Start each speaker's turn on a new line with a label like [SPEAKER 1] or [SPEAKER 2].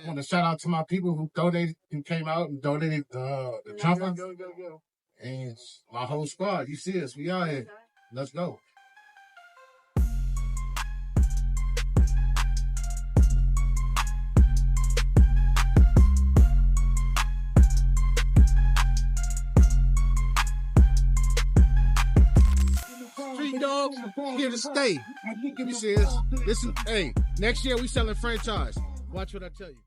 [SPEAKER 1] I want to shout out to my people who donated, who came out and donated the jumper. And my whole squad. You see us. We out here. Let's go. Street dogs, here to stay. You see us. Listen, hey, next year we selling franchise. Watch what I tell you.